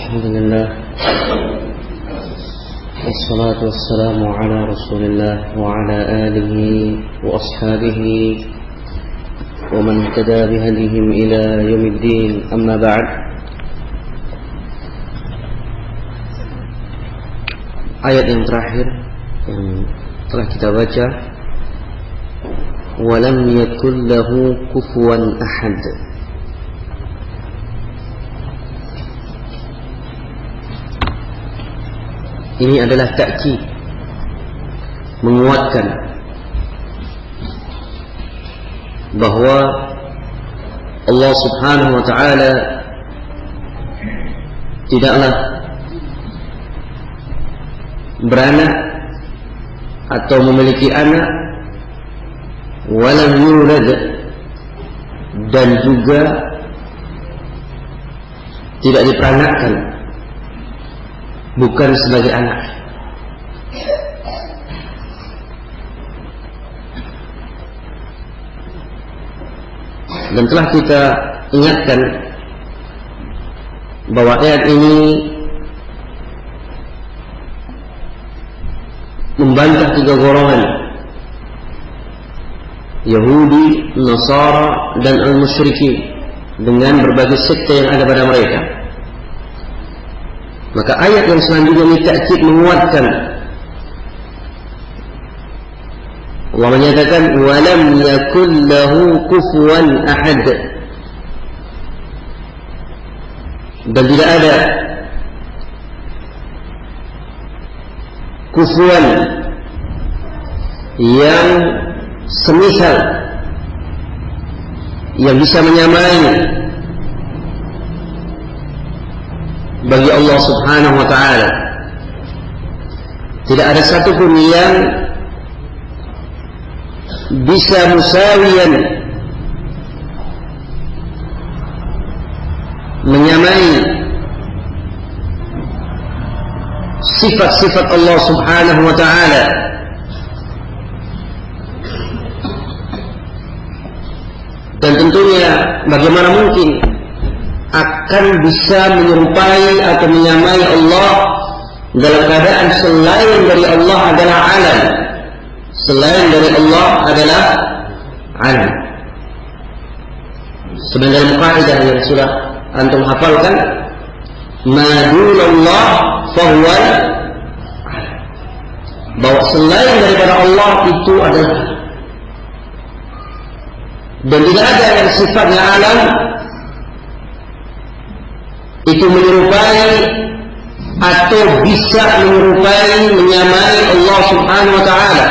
Alhamdulillah, wassalatu wassalamu ala rasulillah wa ala alihi wa ashabihi wa man ihtada bihadihim ila yaumiddin, amma ba'd. Ayat yang terakhir yang telah kita baca, walam yakul lahu kufuwan ahad. Ini adalah ta'kid, menguatkan bahwa Allah Subhanahu wa ta'ala tidaklah beranak atau memiliki anak, walam yulad, dan juga tidak diperanakkan, bukan sebagai anak. Dan telah kita ingatkan bahwa ayat ini membantah tiga golongan, Yahudi, Nasara, dan Al-Musyrikin, dengan berbagai sekte yang ada pada mereka. Maka ayat yang selanjutnya ini ta'kid, menguatkan. Allah menyatakan walam yakul lahu kufuwan ahad, dan tidak ada kufuwan yang semisal, yang bisa menyamai bagi Allah Subhanahu wa ta'ala. Tidak ada satupun yang bisa musawiyan, menyamai sifat-sifat Allah Subhanahu wa ta'ala. Dan tentunya bagaimana mungkin akan bisa menyerupai atau menyamai Allah dalam keadaan selain dari Allah adalah alam, selain dari Allah adalah alam. Sebenarnya kaidah yang sudah antum hafalkan, ma dunallah fahuwa, bahwa selain daripada Allah itu adalah, dan tidak ada yang sifatnya alam itu menyerupai atau bisa menyerupai, menyamai Allah Subhanahu wa ta'ala.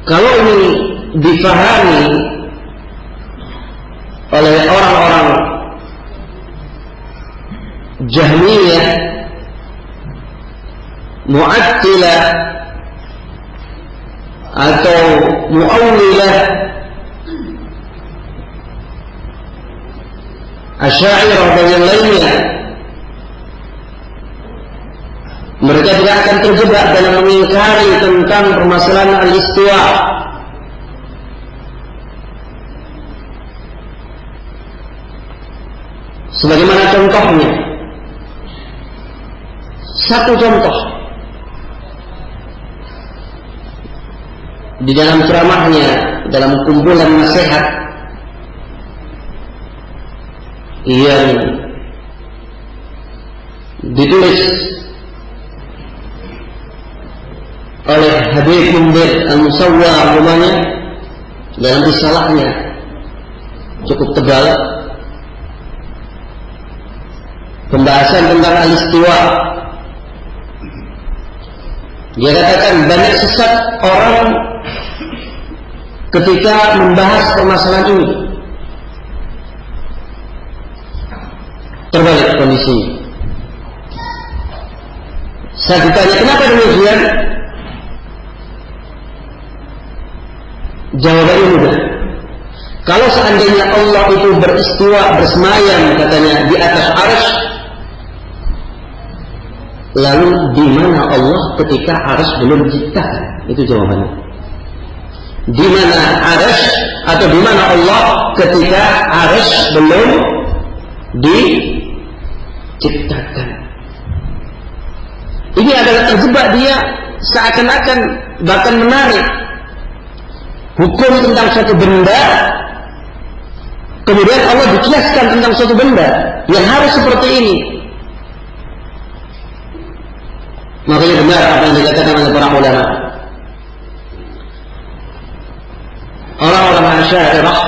Kalau ini difahami oleh orang-orang Jahmiyah, Mu'attilah, atau Mu'awwilah, Asy'ariyah dan yang lainnya, mereka tidak akan terjebak dalam mengingkari tentang permasalahan al-istiwa. Sebagaimana contohnya, satu contoh di dalam ceramahnya, dalam kumpulan nasihat yang ditulis oleh Habib Mundir Al-Musawwa rumahnya, dalam risalahnya cukup tebal, pembahasan tentang al-istiwa. Dia katakan banyak sesat orang ketika membahas permasalahan ini. Terbalik kondisinya. Saya ditanya kenapa demikian, jawabannya mudah. Kalau seandainya Allah itu beristiwa, bersemayam katanya di atas arsy, lalu di mana Allah ketika arsy belum diciptakan? Itu jawabannya. di mana arsy atau di mana Allah ketika arsy belum diciptakan. Ini adalah terjebak dia seakan-akan bahkan menarik hukum tentang suatu benda, kemudian Allah dikiaskan tentang suatu benda yang harus seperti ini. Makanya benar apa yang dikatakan oleh para ulama. Orang-orang Asy'ariyah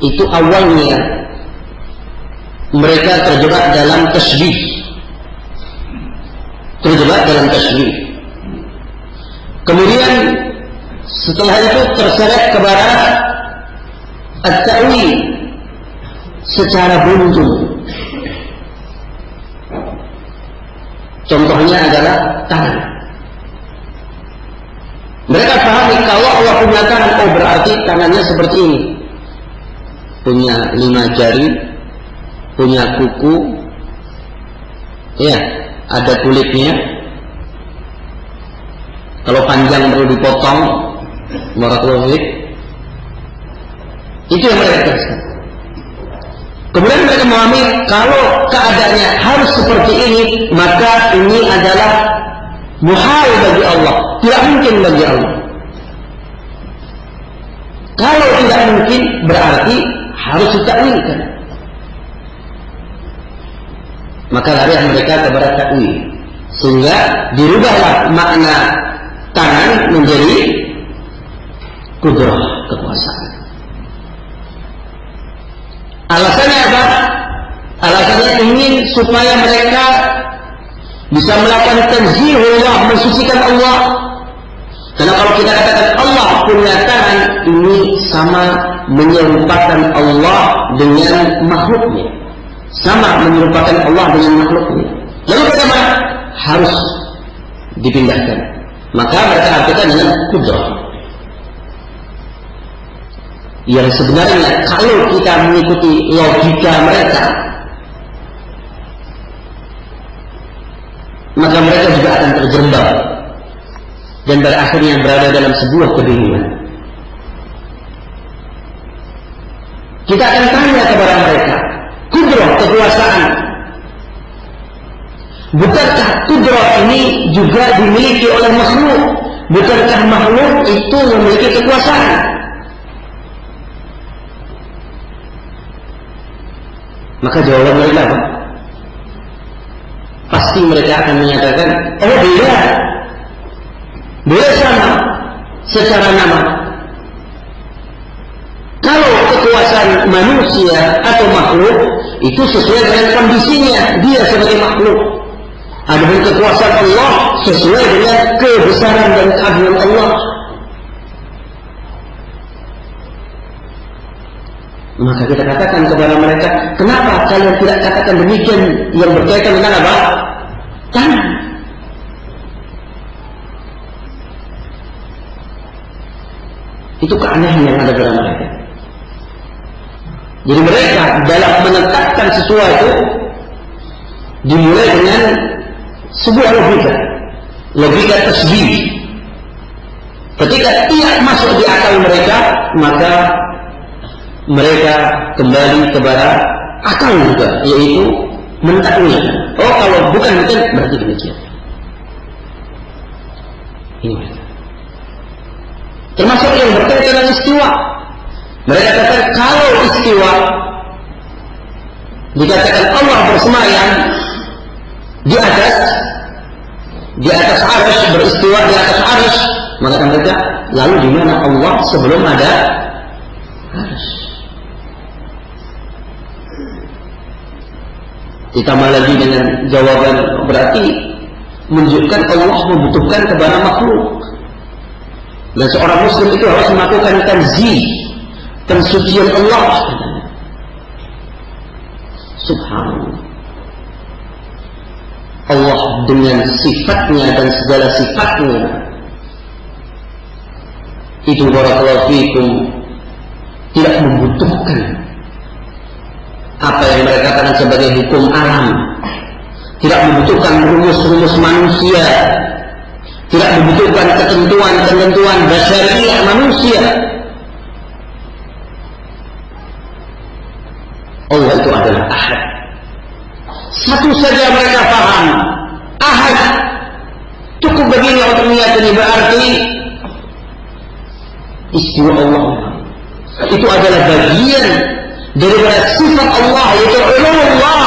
itu awalnya mereka terjebak dalam tasybih. Kemudian setelah itu terseret kepada at-ta'wil secara buntu. Contohnya adalah tangan. Mereka pahami kalau Allah punya tangan, oh berarti tangannya seperti ini. Punya 5 jari, punya kuku, ya, ada kulitnya. Kalau panjang perlu dipotong, barakallahu fiik. Itu yang mereka jelaskan. Kemudian mereka memahami kalau keadaannya harus seperti ini, maka ini adalah muhal bagi Allah, tidak mungkin bagi Allah. Kalau tidak mungkin berarti harus ditakwilkan. Maka lari mereka kepada takwil, sehingga dirubahlah makna tangan menjadi kudrah, kekuasaan. Alasannya apa? Alasannya ingin supaya mereka bisa melakukan tanzihullah, mensucikan Allah. Karena kalau kita katakan Allah punya tangan, ini sama menyerupakan Allah dengan makhluknya. Sama menyerupakan Allah dengan makhluknya. Lalu bagaimana? Harus dipindahkan. Maka mereka artikan dengan kudrah. Yang sebenarnya kalau kita mengikuti logika mereka, maka mereka juga akan terjerembab dan pada akhirnya berada dalam sebuah kebingungan. Kita akan tanya kepada mereka, kudrah, kekuasaan, bukankah kudrah ini juga dimiliki oleh makhluk? Bukankah makhluk itu memiliki kekuasaan? Maka jawaban mereka apa? Pasti mereka akan menyatakan, oh beda, boleh sama secara nama. Kalau kekuasaan manusia atau makhluk itu sesuai dengan kondisinya, dia sebagai makhluk. Adapun kekuasaan Allah sesuai dengan kebesaran dan keagungan Allah. Maka kita katakan kepada mereka, kenapa kalian tidak katakan demikian yang berkaitan dengan apa? Tangan. Itu keanehan yang ada pada mereka. Jadi mereka dalam menetapkan sesuatu dimulai dengan sebuah logika tasbih. Ketika tidak masuk di akal mereka, maka mereka kembali kepada akal juga, yaitu mentakwilkan. Oh, kalau bukan berarti demikian. Ini termasuk yang berkaitan dengan istiwa. Mereka katakan kalau istiwa dikatakan Allah bersemayam di atas arsy, beristiwa di atas arsy, maka mereka lalu di mana Allah sebelum ada arsy? Ditambah lagi dengan jawaban berarti menunjukkan Allah membutuhkan kepada makhluk. Dan seorang muslim itu harus melakukan tanzih, pensucian Allah. Subhanallah. Allah dengan sifatnya dan segala sifatnya itu barakallahu fikum tidak membutuhkan apa yang mereka katakan sebagai hukum alam, tidak membutuhkan rumus-rumus manusia, tidak membutuhkan ketentuan basyariah manusia. Allah itu adalah Ahad. Satu saja mereka paham, Ahad. Cukup baginya untuk meyakini berarti istiwa Allah itu adalah bagian daripada sifat Allah, yaitu ulumullah.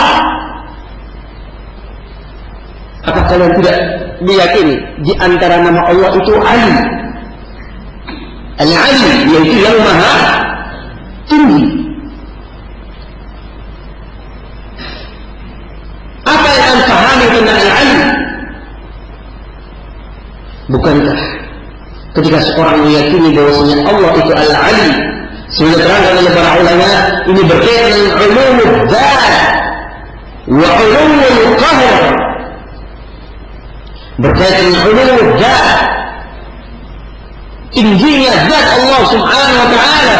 Apa kalian tidak meyakini di antara nama Allah itu Ali? Al-Ali, yaitu yang maha tinggi. Apa yang anda pahami tentang Al-Ali? Bukankah ketika seorang meyakini bahwasanya Allah itu Al-Ali, sudah terangkan oleh para ulama, ini berkaitan dengan ulumul dzat wa ulumul qahr, berkaitan dengan ulumul dzat, tingginya zat Allah subhanahu wa ta'ala,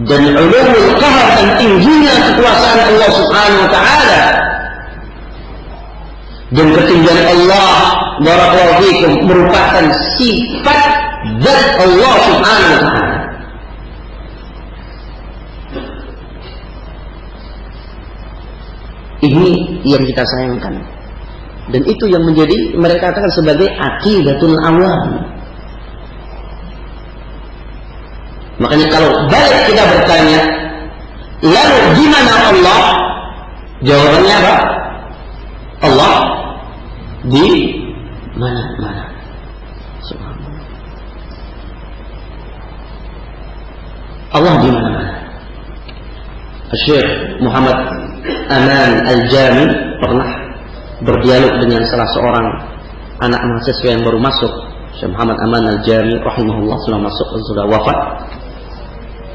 dan ulumul qahr, dan tingginya kekuasaan Allah subhanahu wa ta'ala, dan ketinggian Allah barakallahu fikum merupakan sifat zat Allah subhanahu wa ta'ala. Ini yang kita sayangkan, dan itu yang menjadi mereka katakan sebagai aqidatul awam. Makanya kalau balik kita bertanya, lalu gimana Allah? Jawabannya apa? Allah di mana-mana. Subhanallah. Allah di mana-mana. Syekh Muhammad Aman Al-Jami pernah berdialog dengan salah seorang anak mahasiswa yang baru masuk. Syekh Muhammad Aman Al-Jami rahimahullah sudah wafat.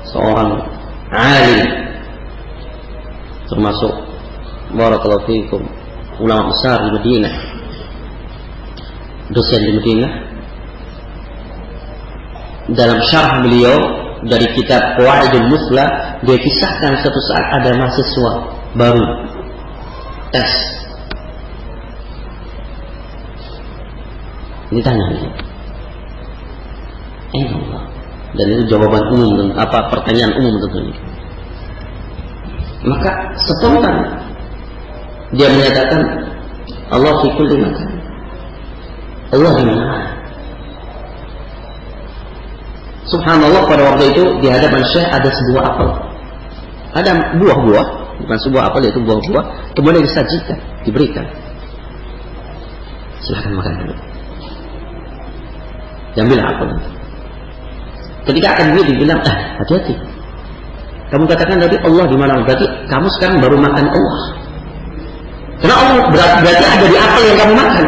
Seorang alim, termasuk barakallahu fikum ulama besar di Madinah, dosen di Madinah. Dalam syarah beliau dari kitab Qawaidul Musla, dia kisahkan suatu saat ada mahasiswa baru tes. Ditanya dia, Allah, dan itu jawaban umum, apa pertanyaan umum tentunya. Maka spontan dia menyatakan Allah fi kulli makan. Allah di mana-mana. Subhanallah, pada waktu itu di hadapan Syekh ada sebuah apel. Ada buah-buah, bukan sebuah apel, yaitu buah-buah, kemudian disajikan, diberikan. Silahkan makan dulu. Diambil apel. Ketika akan dibilang, hati-hati. Kamu katakan tadi Allah di mana? Berarti kamu sekarang baru makan Allah. Karena Allah berarti ada di apel yang kamu makan.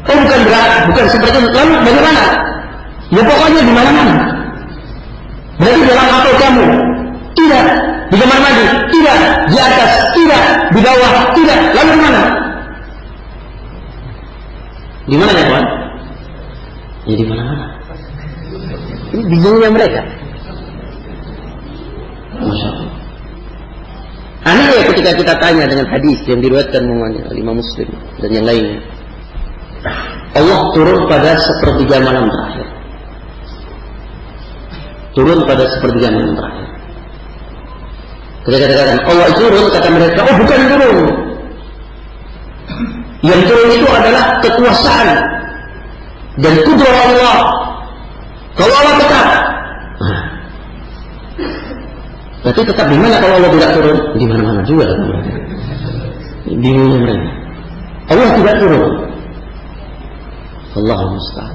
Oh, bukan seperti itu. Lalu bagaimana? Ya pokoknya di mana-mana. Berarti dalam apel kamu tidak, di kamar mandi tidak, di atas tidak, di bawah tidak. Lalu di mana? Di mana ya kawan? Ya di mana-mana. Ini bingungnya mereka. Masya Allah. Aneh ya ketika kita tanya dengan hadis yang diriwayatkan oleh Imam Muslim dan yang lainnya. Allah turun pada sepertiga malam terakhir. Turun pada sepertiga malam terakhir. Ketika dikatakan Allah turun, kata mereka, oh bukan turun. Yang turun itu adalah kekuasaan dan kudrah Allah. Kalau Allah tetap, berarti tetap di mana kalau Allah tidak turun? Di mana-mana juga. Bingungnya mereka. Allah tidak turun. Allahul musta'an.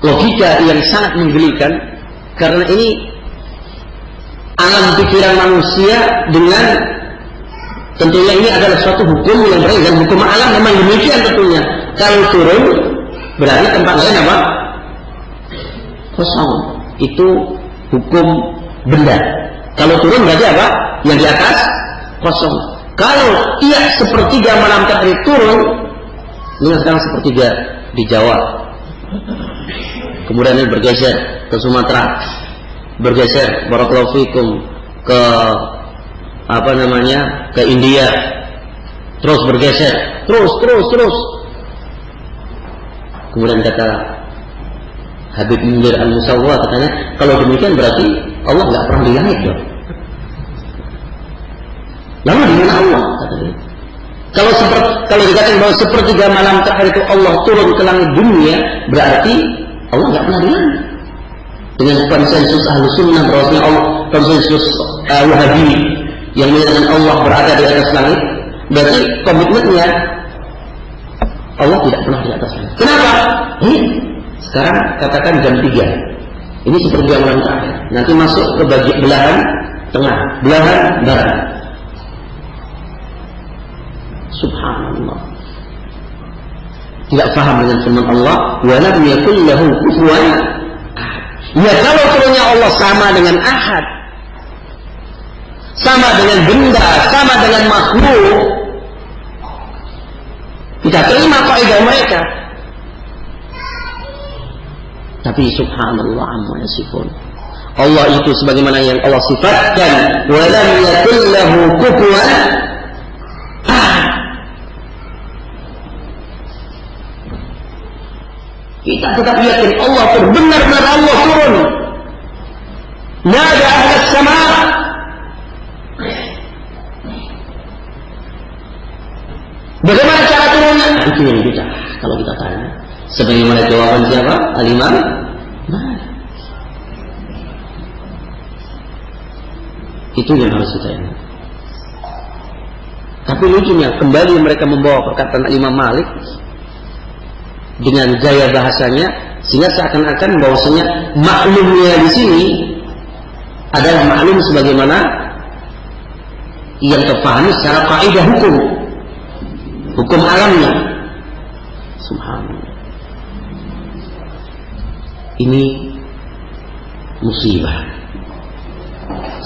Logika yang sangat menggelikan, karena ini alam pikiran manusia dengan tentunya ini adalah suatu hukum yang berbeda, dan hukum alam memang demikian tentunya. Kalau turun berarti tempat lain apa? Kosong. Itu hukum benda. Kalau turun berarti apa? Yang di atas kosong. Kalau tiap sepertiga malam terakhir turun, ini sekarang sepertiga di Jawa, kemudian ini bergeser ke Sumatera, bergeser barakallahu fikum ke ke India, terus bergeser, terus. Kemudian kata Habib Mundir Al-Musawwa, katanya kalau demikian berarti Allah nggak pernah di langit dong. Lalu di mana Allah? Katanya. Kalau dikatakan bahwa sepertiga malam terakhir itu Allah turun ke langit dunia, berarti Allah nggak pernah di langit. Dengan konsensus Ahlus Sunnah, bahwasanya Allah, konsensus Wahabi yang menyatakan Allah berada di atas langit, berarti komitmennya Allah tidak pernah di atas langit. Kenapa? Sekarang katakan jam 3. Ini seperti jam malam terakhir. Nanti masuk ke belahan tengah, belahan barat. Subhanallah. Tidak paham dengan firman Allah, wa lam yakul lahu kufuwan ahad. Ya, kalau turunnya Allah sama dengan ahad, sama dengan benda, sama dengan makhluk, kita terima kaidah mereka. Tapi subhanallah amma yasifun. Allah itu sebagaimana yang Allah sifatkan, wa lam yakul lahu kufuwan ahad. Kita tetap yakin Allah benar-benar Allah turun. Nada ahli sama. Bagaimana cara turunnya? Itu yang kita kalau kita tanya. Sebagaimana jawaban siapa? Al-Imam Malik. Itu yang harus kita ingat. Tapi lucunya kembali mereka membawa perkataan Al-Imam Malik dengan gaya bahasanya, sehingga seakan-akan bahwasanya maklumnya di sini adalah maklum sebagaimana yang terpahami secara kaidah hukum alamnya. Subhanallah. Ini musibah.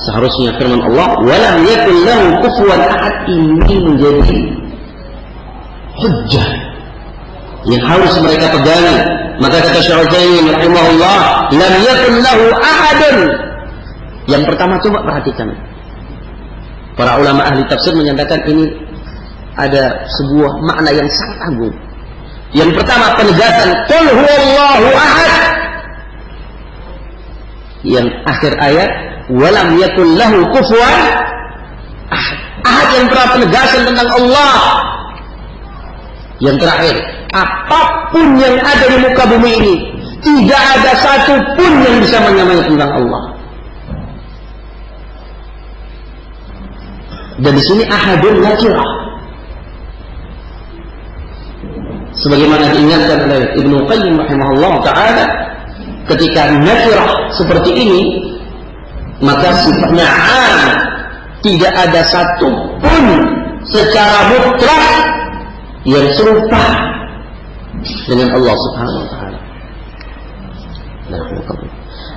Seharusnya firman Allah, walam yakul lahu kufuwan ahad, ini menjadi hujjah yang harus mereka pegangi. Maka kata Syaikhul rahimahullah, lam yakul lahu ahadun. Yang pertama, coba perhatikan, para ulama ahli tafsir menyatakan ini ada sebuah makna yang sangat agung. Yang pertama, penegasan qul huwallahu ahad. Yang akhir ayat, walam yakul lahu kufuwan ahad. Ahad yang pertama, penegasan tentang Allah. Yang terakhir, apapun yang ada di muka bumi ini, tidak ada satu pun yang bisa menyamai tentang Allah. Dan di sini ahadun nakirah, sebagaimana diingatkan oleh Ibnu Qayyim rahimahullah taala, ketika nakirah seperti ini, maka sifatnya am, tidak ada satu pun secara mutlak yang serupa dengan Allah Subhanahu wa taala.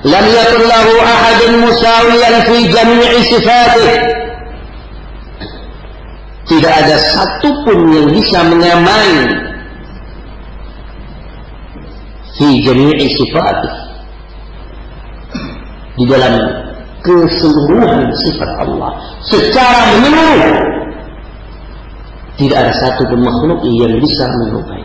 Lam yakun lahu ahadun musawiyan fi jami'i sifatih. Tidak ada satu pun yang bisa menyamai fi jami'i sifatih, di dalam keseluruhan sifat Allah secara menyeluruh. Tidak ada satu pun makhluk yang bisa menyerupai.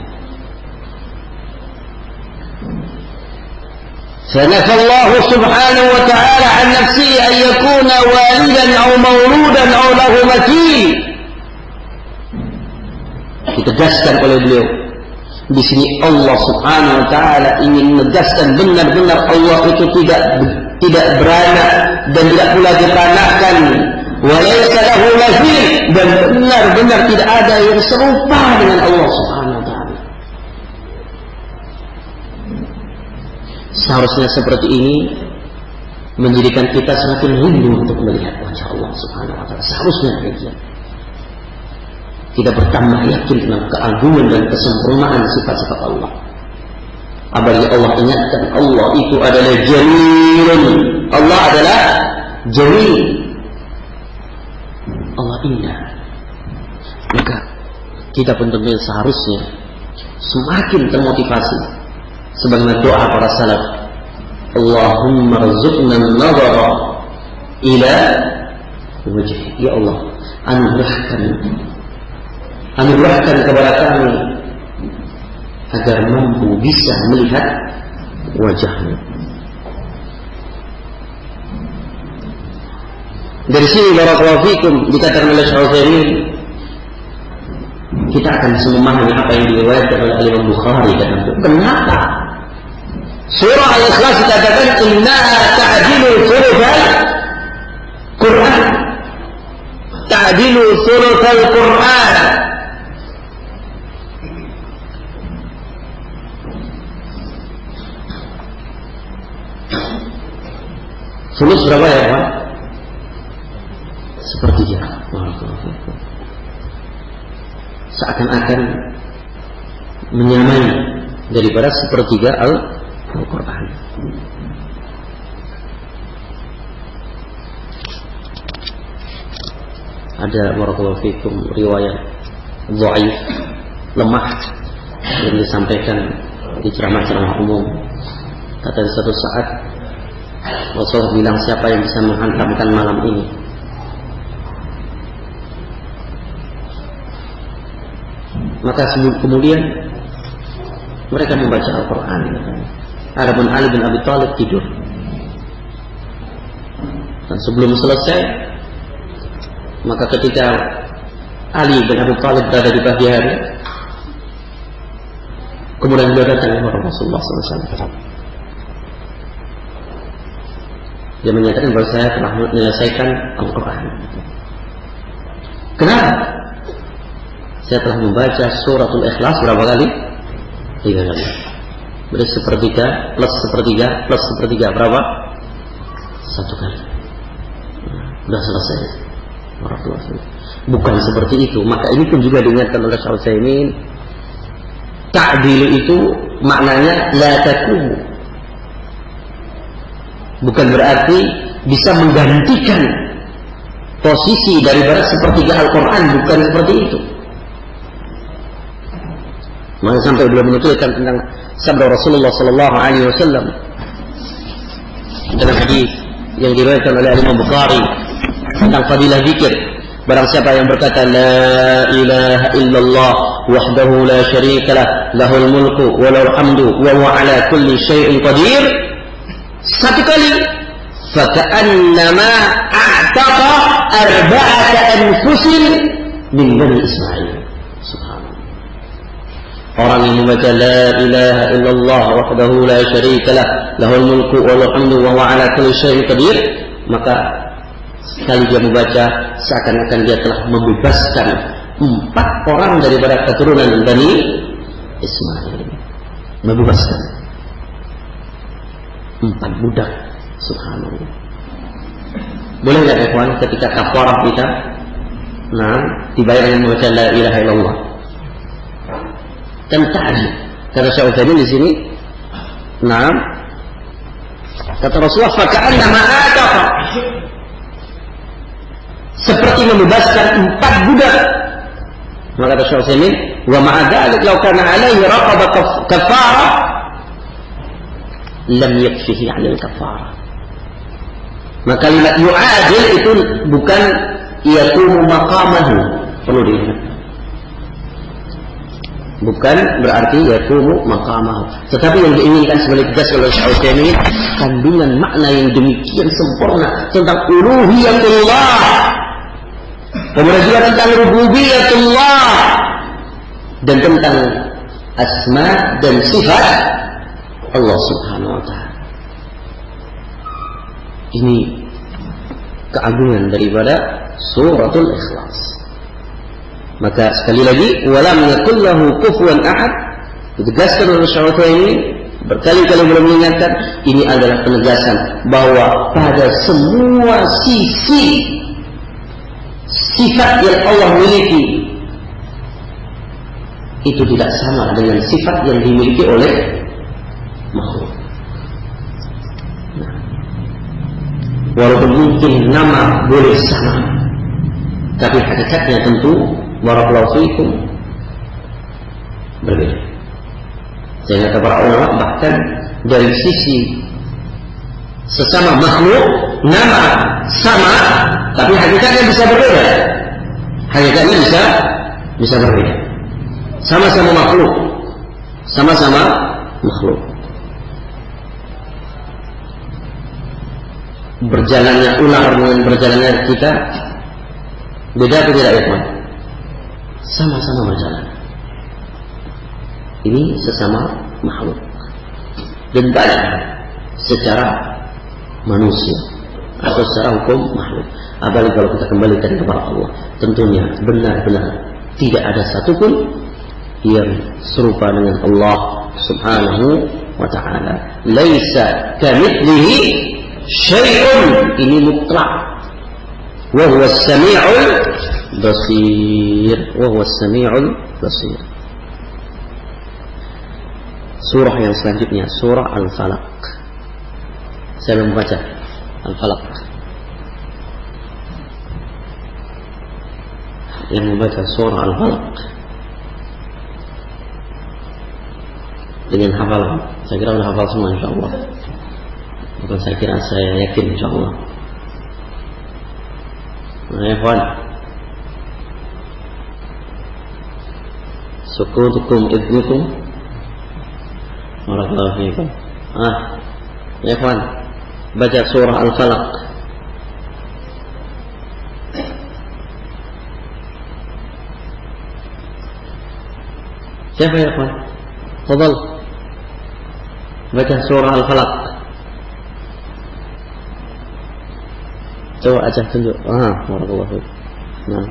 فنفى الله سبحانه وتعالى عن نفسه أن يكون والدا أو مولودا أو له مثيل. Ditegaskan oleh beliau di sini, Allah Subhanahu wa taala ingin menegaskan benar-benar Allah itu tidak beranak dan tidak pula ditanahkan. Walaysa lahu mathil, dan benar-benar tidak ada yang serupa dengan Allah Subhanahu wa taala. Seharusnya seperti ini menjadikan kita semakin rindu untuk melihat wajah Allah Subhanahu wa taala. Seharusnya demikian. Kita bertambah yakin tentang keagungan dan kesempurnaan sifat-sifat Allah. Apalagi Allah ingatkan, Allah itu adalah Jamilun. Allah adalah Jamil. Allah indah. Maka kita pun tentunya seharusnya semakin termotivasi sebagaimana doa para salaf, Allahumma rzuqna an-nazara ila wajah. Ya Allah, anugerahkan kepada kami agar mampu bisa melihat wajahmu. Dari sini barakallahu fikum dikatakan oleh Syaikhul kita akan bisa memahami apa yang diriwayatkan oleh Imam Bukhari. Kenapa surah Al-Ikhlas dikatakan innaha ta'dilu thulutsal Quran, ta'dilu thulutsal Quran. Sulus berapa ya Pak? Sepertiga. Seakan-akan menyamai daripada sepertiga Al-Quran. Ada barakallahu fikum riwayat dhaif, lemah yang disampaikan di ceramah-ceramah umum. Kata suatu saat Rasulullah bilang, siapa yang bisa menghantamkan malam ini? Maka kemudian mereka membaca Al-Quran. Adapun Ali bin Abi Thalib tidur. Dan sebelum selesai, maka ketika Ali bin Abi Thalib berada di pagi hari, kemudian dia datang kepada Rasulullah SAW. Dia menyatakan bahwa saya telah menyelesaikan Al-Quran. Kenapa? Saya telah membaca suratul Ikhlas berapa kali? 3 kali. Berarti sepertiga plus sepertiga berapa? 1 kali. Sudah selesai. Bukan seperti itu. Maka ini pun juga diingatkan oleh Syaikhul Utsaimin. Ta'dil itu maknanya la takumu. Bukan berarti bisa menggantikan posisi daripada sepertiga Al-Quran. Bukan seperti itu. Maka sampai belum menukilkan tentang sabda Rasulullah Sallallahu Alaihi Wasallam dalam hadis yang diriwayatkan oleh Imam Bukhari tentang fadilah zikir. Barang siapa yang berkata la ilaha illallah wahdahu la syarika lah, lahul mulku wa lahul hamdu wa huwa ala kulli syai'in qadir, 1 kali, faka'annama a'taqa arba'ata anfusin min bani Ismail. Orang yang membaca la ilaha illallah wahdahu la syarika lah, lahul mulku wa lahul hamdu wa huwa ala kulli syai'in qadir, maka sekali dia membaca seakan-akan dia telah membebaskan 4 orang daripada keturunan Bani Ismail. Membebaskan 4 budak. Subhanallah. Boleh nggak ikhwan ketika kafarah kita dibayar dengan membaca la ilaha illallah? Dan ta'dil. Kata Syaikhul Utsaimin di sini, kata Rasulullah, faka'annama ataqa, seperti membebaskan 4 budak. Maka kata Syaikhul Utsaimin, wa ma'a dzalik law kana 'alaihi raqaba kaffara lam yakfihi 'ala al-kaffara. Maka kalimat yu'adil itu bukan yaqumu maqamahu, perlu diingat. Bukan berarti yaqumu maqamahu, tetapi yang diinginkan sebagai tegas oleh Syaikhul Utsaimin, kandungan makna yang demikian sempurna tentang uluhiyatullah, kemudian juga tentang rububiyatullah, dan tentang asma dan sifat Allah Subhanahu wa ta'ala. Ini keagungan daripada suratul Ikhlas. Maka sekali lagi, walam yakul lahu kufuwan ahad, ditegaskan oleh Syaikhul ini berkali-kali belum mengingatkan, ini adalah penegasan bahwa pada semua sisi sifat yang Allah miliki itu tidak sama dengan sifat yang dimiliki oleh makhluk. Walaupun mungkin nama boleh sama, tapi hakikatnya tentu barakallahu fiikum berbeda. Sehingga para ulama bahkan dari sisi Sesama makhluk, nama sama, tapi hakikatnya bisa berbeda. Hakikatnya bisa berbeda. Sama-sama makhluk, sama-sama makhluk. Berjalannya ular dengan berjalannya kita beda atau tidak, ya teman? Sama-sama berjalan. Ini sesama makhluk dan banyak secara manusia atau secara hukum makhluk. Apalagi kalau kita kembalikan kepada Allah, tentunya benar-benar tidak ada satupun yang serupa dengan Allah Subhanahu wa ta'ala. Laisa kamitslihi syai'un, ini mutlak. Wa huwa as-sami'ul basir. Wa huwa as-sami'ul basir. Surah yang selanjutnya, surah Al-Falaq. Saya membaca Al-Falaq. Yang membaca surah Al-Falaq dengan hafalan, saya kira sudah hafal semua insyaallah. Bukan saya kira, saya yakin insyaallah. Nah, ya kawan, sukutukum idnukum barakallahu fiikum. Ya kawan, baca surah Al-Falaq. Siapa ya kawan? Tafadhal. Baca surah Al-Falaq. Coba aja tunjuk. Barakallahu fiik. Nah.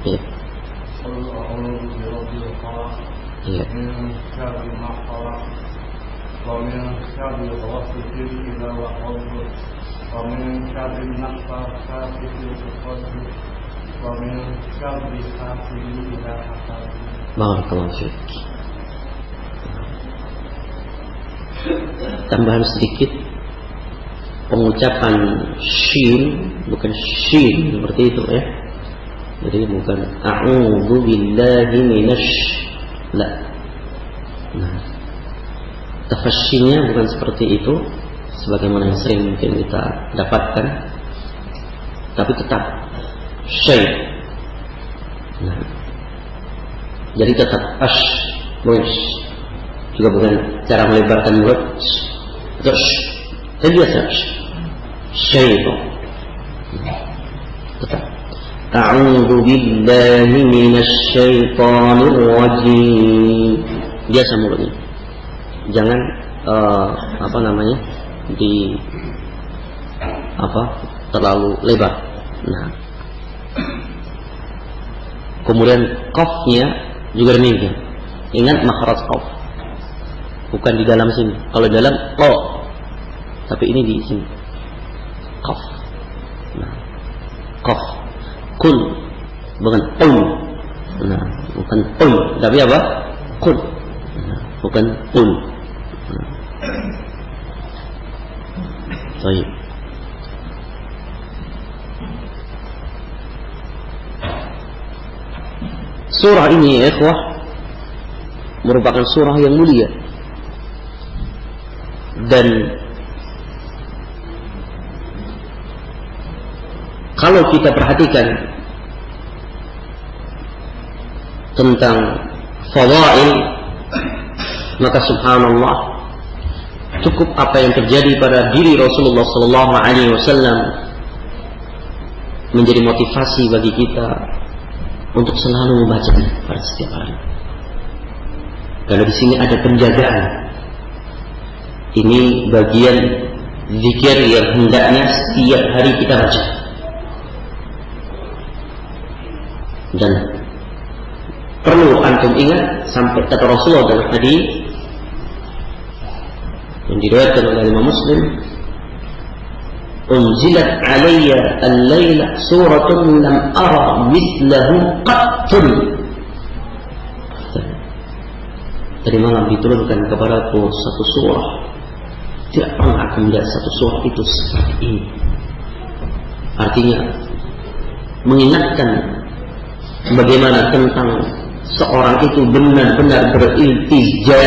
Iya. Iya. Barakallahu fiik. Tambahan sedikit, pengucapan shin bukan shin seperti itu ya. Jadi bukan a'udzu billahi minasy, la. Nah, tafasyinya bukan seperti itu sebagaimana yang sering mungkin kita dapatkan, tapi tetap syai. Nah, jadi tetap ash, juga bukan cara melebarkan mulut, dan biasa syai itu tetap. A'udzu billahi minasy syaithanir rajim. Biasa mulutnya. Jangan terlalu lebar. Nah. Kemudian qafnya juga demikian. Ingat makhraj qaf. Bukan di dalam sini. Kalau di dalam tapi ini di sini. Qaf. Nah. Qaf. Kul, bukan qul. Nah, bukan qul, tapi apa? Qul. Nah, bukan qul. Nah. Baik. Surah ini ya ikhwah merupakan surah yang mulia dan kalau kita perhatikan tentang fadail, maka subhanallah cukup apa yang terjadi pada diri Rasulullah sallallahu alaihi wasallam menjadi motivasi bagi kita untuk selalu membacanya pada setiap hari. Karena di sini ada penjagaan. Ini bagian zikir yang hendaknya setiap hari kita baca. Dan perlu antum ingat sampai kata Rasulullah dalam hadis yang diriwayatkan oleh Imam Muslim, unzilat alayya al-laila suratun lam ara mithlahu qattun. Tadi malam diturunkan kepadaku satu surah, tidak pernah aku melihat satu surah itu seperti ini. Artinya mengingatkan bagaimana tentang seorang itu benar-benar beriltija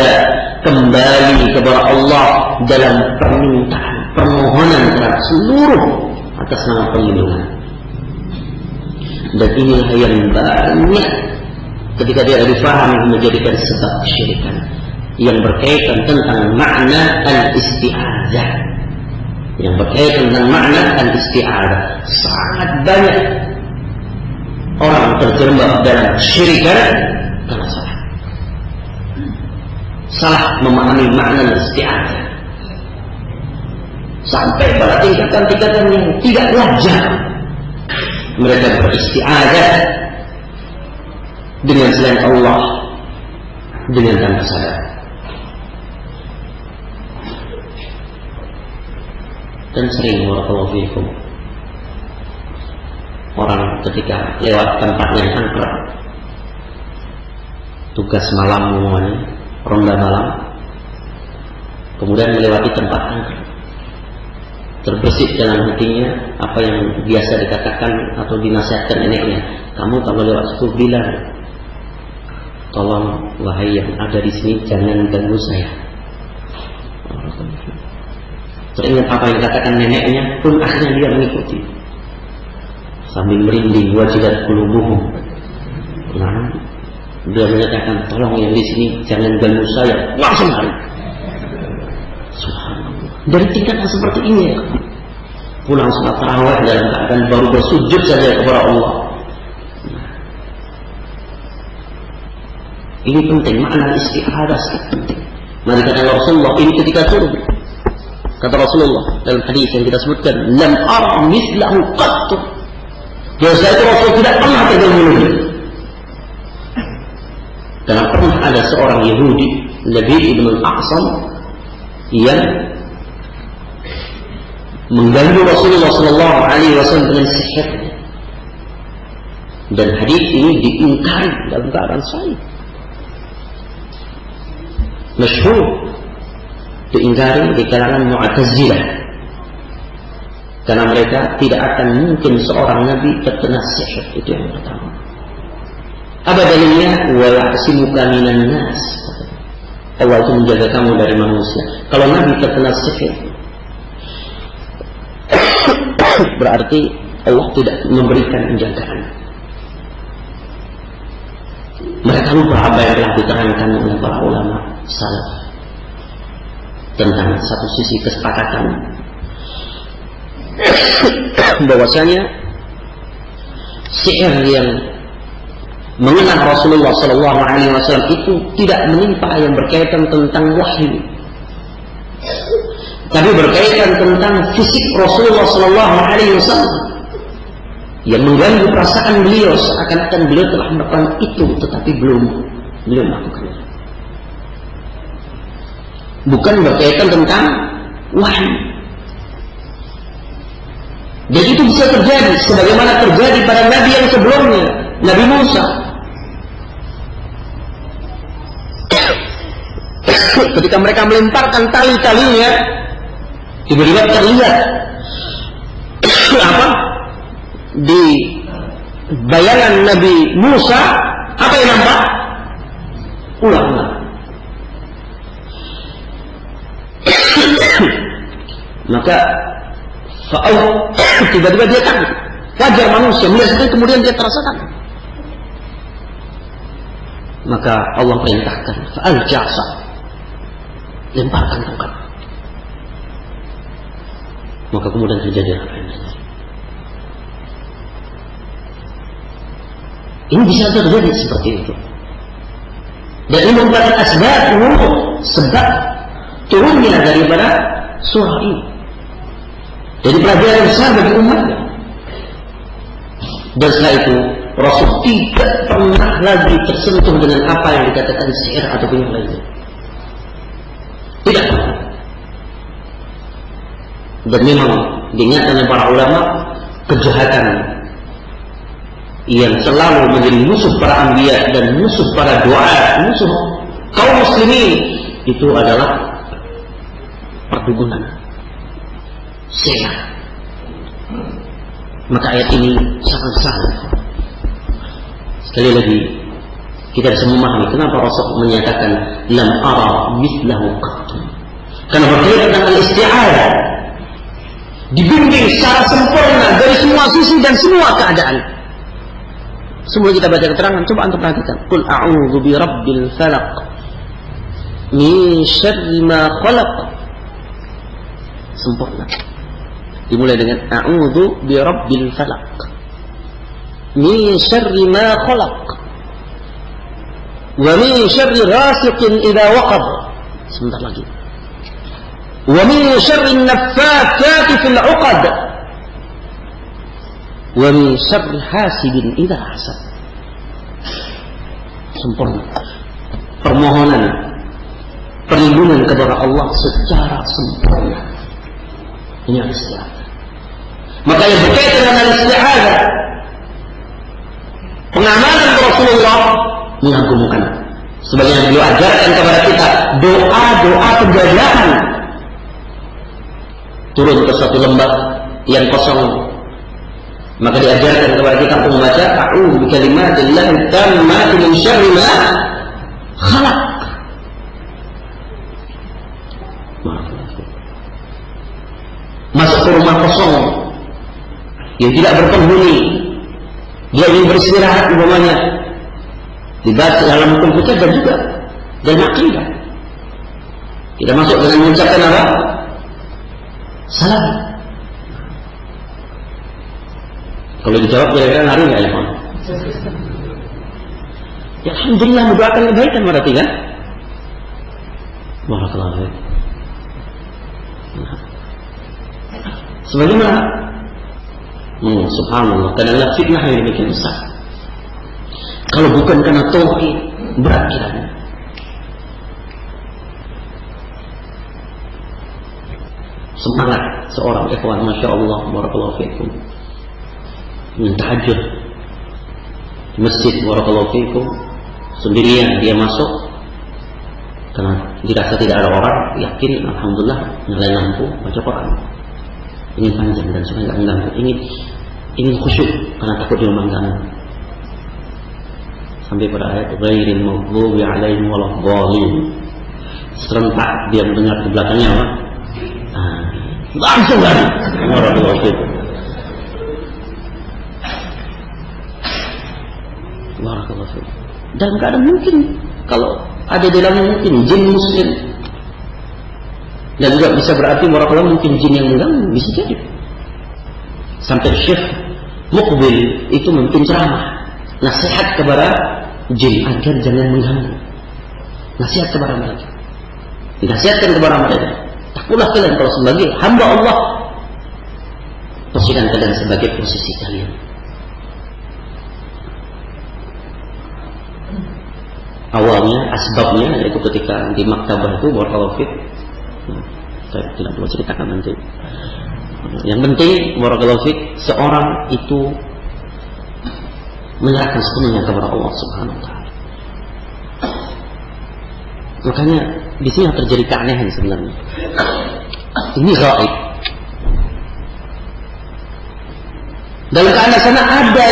kembali kepada Allah dalam permintaan, permohonan terhadap seluruh atas nama perlindungan. Dan inilah yang banyak ketika dia difahami menjadikan sebab kesyirikan yang berkaitan tentang makna al-isti'adzah. Yang berkaitan tentang makna al-isti'adzah, sangat banyak orang terjerembab dalam kesyirikan karena salah memahami makna al-isti'adzah, sampai pada tingkatan-tingkatan yang tidak wajar mereka beristi'adzah dengan selain Allah dengan tanpa sadar. Dan sering barakallahu fiikum orang ketika lewat tempat yang angker, tugas malam semuanya, ronda malam, kemudian melewati tempat angker, terbersih dalam hatinya apa yang biasa dikatakan atau dinasihatkan neneknya, kamu kalau lewat situ bilang, tolong wahai yang ada di sini jangan ganggu saya. Teringat apa yang dikatakan neneknya pun akhirnya dia mengikuti sambil merinding, wajilat qulubuhum. Nah, dia menyatakan tolong yang di sini jangan ganggu saya, langsung lari. Subhanallah. Dari tingkatan seperti ini ya, pulang salat tarawih dalam keadaan baru bersujud saja kepada Allah. Ini penting, makna isti'adzah penting. Mari kata Rasulullah ini ketika turun, kata Rasulullah dalam hadis yang kita sebutkan, lam ara mislahu qattu. Biasa itu Rasul tidak pernah terganggu. Karena pernah ada seorang Yahudi, Nabi Ibn al-Aqsam, yang mengganggu Rasulullah Sallallahu Alaihi Wasallam dengan sihir. Dan hadis ini diingkari dalam keadaan sahih, masyhur, diingkari di kalangan Mu'tazilah, karena mereka tidak akan mungkin seorang Nabi terkena sihir. Itu yang pertama. Apa dalilnya? Wa ya'simuka minan nas. Allah itu menjaga kamu dari manusia. Kalau Nabi terkena sihir, berarti Allah tidak memberikan penjagaan. Mereka lupa apa yang telah diterangkan oleh para ulama salaf tentang satu sisi kesepakatan bahwasanya sihir yang mengenal Rasulullah Sallallahu Alaihi Wasallam itu tidak menimpa yang berkaitan tentang wahyu, tapi berkaitan tentang fisik Rasulullah Sallallahu Alaihi Wasallam yang mengganggu perasaan beliau, seakan-akan beliau telah melakukan itu tetapi belum melakukannya. Bukan berkaitan tentang wahyu. Dan itu bisa terjadi sebagaimana terjadi pada Nabi yang sebelumnya, Nabi Musa. Ketika mereka melemparkan tali-talinya, tiba-tiba terlihat apa? Di bayangan Nabi Musa, apa yang nampak? Ular-ular. Maka tiba-tiba dia takut. Wajar manusia melihat itu, kemudian dia terasakan. Maka Allah perintahkan, fa'al jasa, lemparkan tongkat. Maka kemudian terjadi apa yang terjadi. Ini bisa terjadi seperti itu. Dan ini merupakan sebab turunnya daripada surah ini. Jadi pelajaran besar bagi umatnya. Dan setelah itu Rasul tidak pernah lagi tersentuh dengan apa yang dikatakan sihir ataupun yang lainnya. Tidak pernah. Dan memang diingatkan oleh para ulama, kejahatan yang selalu menjadi musuh para anbiya dan musuh para doa, musuh kaum muslimin, itu adalah perdukunan, sihir. Maka ayat ini sangat-sangat, sekali lagi, Kita bisa memahami kenapa Rasul menyatakan lam ara mithlahu qattu. Karena berkaitan dengan al-isti'adzah, dibimbing secara sempurna dari semua sisi dan semua keadaan. Semua kita baca keterangan, coba antum perhatikan. Qul a'udzu bi rabbil falaq min syarri ma khalaq. Sempurna. Dimulai dengan a'udzu bi rabbil falaq min syarri ma khalaq wa min syarri ghasiqin idza waqab. Sebentar lagi. Wa min syarri an-naffathati fil 'uqad wa min syarri hasidin idza hasad. Sempurna. Permohonan perlindungan kepada Allah secara sempurna. Ini al-isti'adzah. Maka yang berkaitan dengan al-isti'adzah, pengamalan Rasulullah mengagumkan. Sebagaimana beliau ajarkan kepada kita doa-doa penjajahan. Turun ke suatu lembah yang kosong, maka diajarkan kepada kita untuk membaca a'udzu bikalimatillahi tammati min syarri ma khalaq. Masuk ke rumah kosong yang tidak berpenghuni, dia ingin beristirahat umpamanya, dibaca dalam komputer dan juga dalam akidah. Kita masuk dengan mengucapkan apa? Salam. Kalau dijawab kira-kira lari nggak ya, Pak? Ya, alhamdulillah mendoakan kebaikan berarti kan? Barakallahu fiik. Sebagaimana subhanallah, kadang-kadang fitnah yang demikian besar. Kalau bukan karena tauhid, berat kiranya. Semangat seorang ikhwan, masya Allah, barakallahu fiikum, tahajud di masjid, barakallahu fiikum, sendirian dia masuk karena dirasa tidak ada orang, yakin alhamdulillah nyalain lampu, baca Quran. Ingin panjang dan supaya nggak mengganggu, ingin khusyuk karena takut dia mengganggu. Sampai pada ayat ghairil maghdubi alaihim waladhdallin, serentak dia mendengar di belakangnya apa? Langsung lari. Barakallahu fiikum. Barakallahu fiikum. Dan nggak ada mungkin kalau ada di dalamnya mungkin jin muslim. Dan juga bisa berarti barakallahu mungkin jin yang mengganggu, bisa jadi. Sampai Syekh Muqbil itu mungkin ceramah, nasihat kepada jin agar jangan mengganggu. Nasihat kepada mereka. Dinasihatkan kepada mereka. Takutlah kalian kalau sebagai hamba Allah, posisikan kalian sebagai posisi kalian. Awalnya, asbabnya yaitu ketika di maktabah itu barakallahu fiik. Saya tidak perlu ceritakan nanti. Yang penting barakallahu fiik, seorang itu menyerahkan sepenuhnya kepada Allah Subhanahu wa taala. Makanya di sini terjadi keanehan sebenarnya. Ini gaib. Dalam keadaan sana ada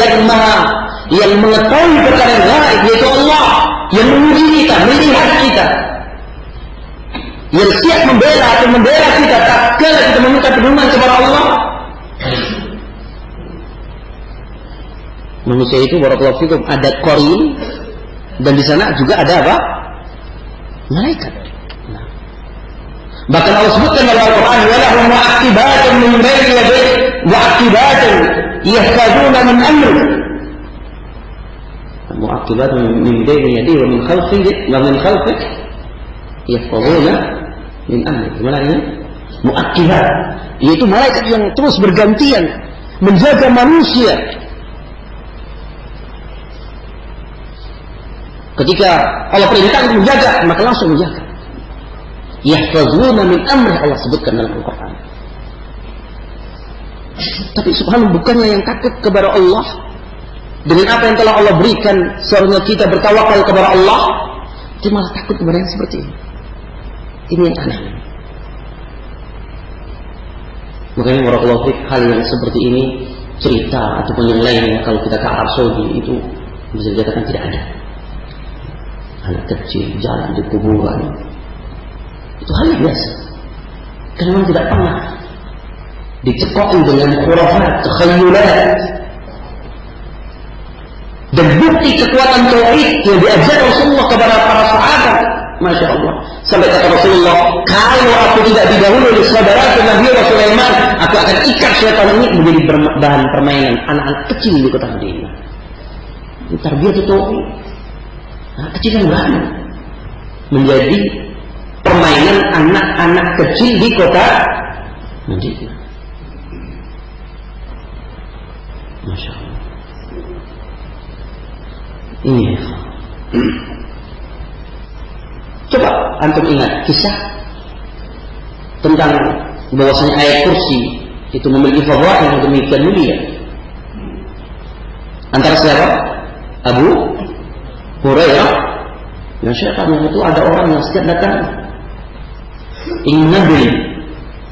yang mengetahui perkara yang gaib, yaitu Allah, yang menguji kita, melihat kita, yang siap membela kita tatkala kita meminta perlindungan kepada Allah. Manusia itu barakallahu fikum ada qarin, dan di sana juga ada apa? Malaikat. Bahkan Allah sebutkan dalam Al-Quran, walahum mu'aqibatun min baini yadayhi mu'aqibatun yahtaduna min amri. Mu'aqibatun min baini yadayhi wa min khalfihi yahtaduna min amri. Gimana ini? Mu'aqibat, yaitu malaikat yang terus bergantian menjaga manusia. Ketika Allah perintahkan untuk menjaga, maka langsung menjaga. Yahfazuna min amri, Allah sebutkan dalam Al-Quran. Tapi subhanallah, bukannya yang takut kepada Allah dengan apa yang telah Allah berikan, seharusnya kita bertawakal kepada Allah, dia malah takut kepada yang seperti ini. Ini yang aneh. Makanya barakallahu fiik, hal yang seperti ini, cerita ataupun yang lainnya, kalau kita ke Arab Saudi itu bisa dikatakan tidak ada. anak kecil jalan di kuburan. Itu hal yang biasa. Karena memang tidak pernah dicekoki dengan khurafat, takhayulat. Dan bukti kekuatan tauhid yang diajar Rasulullah kepada para sahabat, masya Allah. Sampai kata Rasulullah, kalau aku tidak didahului oleh saudara Nabi Sulaiman, aku akan ikat syaitan ini menjadi bahan permainan anak-anak kecil di kota Madinah. Ini tarbiyah tauhid. Anak kecil yang berani menjadi permainan anak-anak kecil di kota Madinah. Masya Allah. Ini coba antum ingat kisah tentang bahwasanya ayat kursi itu memiliki fadha'il yang demikian mulia. Antara siapa? Abu Hurairah yang syaitan itu ada orang yang setiap datang ingin ngambil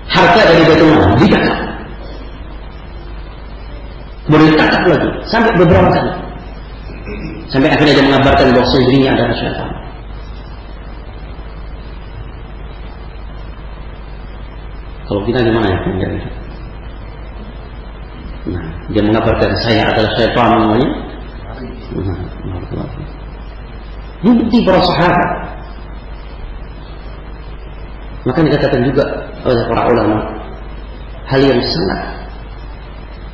harta dari Baitul Mal, ditangkap. Baru ditangkap lagi sampai beberapa kali. Sampai akhirnya dia mengabarkan bahwa dirinya adalah syaitan. Kalau kita gimana ya? Nah, dia mengabarkan saya adalah syaitan namanya. Ini bukti para sahabat. Maka dikatakan juga oleh para ulama, hal yang sangat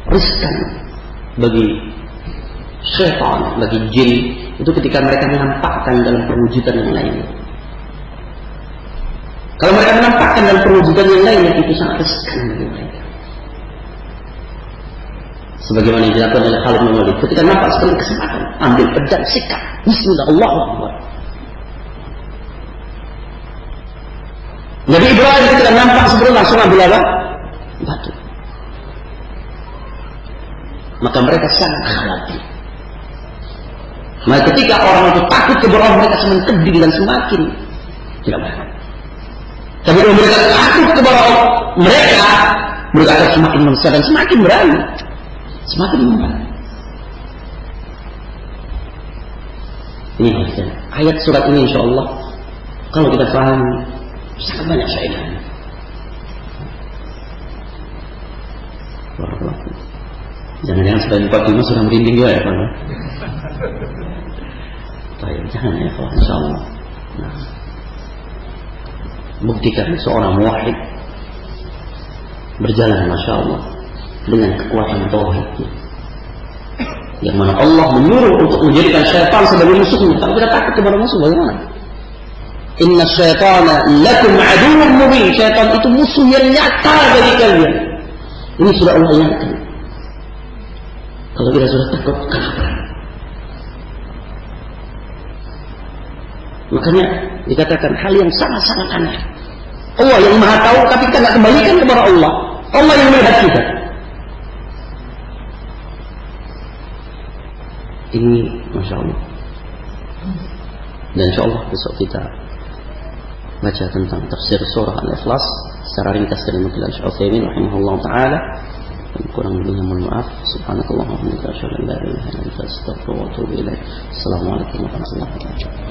riskan bagi syaitan, bagi jin itu ketika mereka menampakkan dalam perwujudan yang lainnya. Kalau mereka menampakkan dalam perwujudan yang lainnya, itu sangat riskan bagi mereka. Sebagaimana yang dilakukan oleh Khalid bin Walid, ketika nampak sekali kesempatan, ambil pedang, sikat, Bismillah, Allahu Akbar. Nabi Ibrahim ketika nampak sebelum langsung ambil apa? Batu. Maka mereka sangat khawatir. Maka ketika orang itu takut kepada Allah, mereka semakin keding dan semakin tidak berani. Tapi kalau mereka takut kepada Allah, mereka akan semakin membesar dan semakin berani, semakin berani. Ini ayat surat ini, insya Allah, kalau kita paham, sangat banyak faedahnya. Jangan-jangan sudah 45 sudah merinding juga ya, Pak. Jangan ya, Pak. Insya Allah. Nah, buktikan seorang muwahhid berjalan, masya Allah, dengan kekuatan tauhidnya, yang mana Allah menyuruh untuk menjadikan syaitan sebagai musuhnya. Kalau kita takut kepada musuh, bagaimana? Inna syaitana lakum aduwwun mubin. Syaitan itu musuh yang nyata bagi kalian. Ini sudah Allah ingatkan. Kalau kita sudah takut, kenapa? Makanya dikatakan hal yang sangat-sangat aneh. Allah yang maha tahu, tapi kita tidak kembalikan kepada Allah. Allah yang melihat kita. Ini masya Allah. Dan insya Allah besok kita baca tentang tafsir surah Al-Ikhlas secara ringkas dari Mufti Syekh Utsaimin rahimahullah taala. Kurang lebihnya mohon maaf. Subhanakallahumma wa bihamdika asyhadu an la ilaha illa anta astaghfiruka wa atubu ilaik. Assalamualaikum warahmatullahi wabarakatuh.